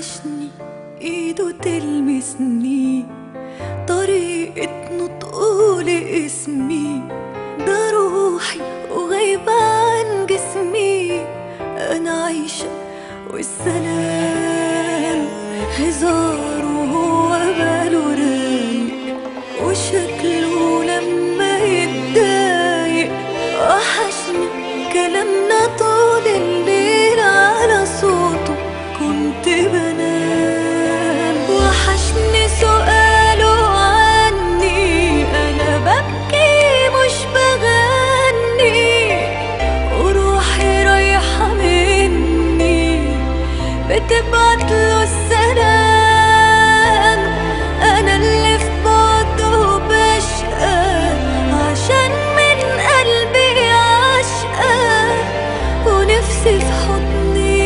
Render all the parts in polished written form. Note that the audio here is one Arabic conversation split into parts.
وحشني ايده تلمسني، طريقة نطقه لاسمي، ده روحي وغايبة عن جسمي. انا عايشة والسلام هزار وهو باله رايق، وشكله لما يتضايق. وحشني كلامنا طول الليل على صوته كنت بنام. وحشني سؤاله عني انا ببكي مش بغني، وروحي رايحة مني بتبعتله السلام. انا اللي في بعده بشقى عشان من قلبي عشقى، ونفسي في حضني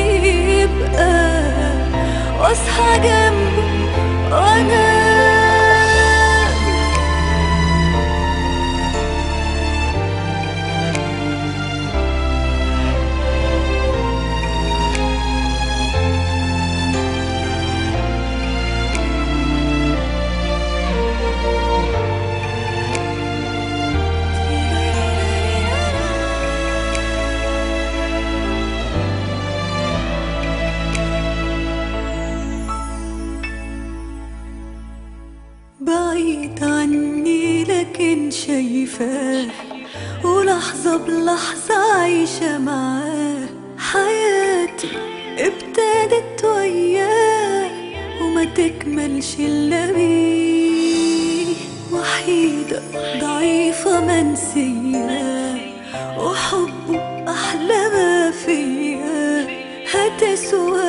يبقى واصحى جنبه وانا بعيد عني لكن شايفاه، ولحظة بلحظة عايشة معاه. حياتي ابتدت وياه وما تكملش إلا بيه. وحيدة ضعيفة منسية وحبه أحلى ما فيا، هتسوى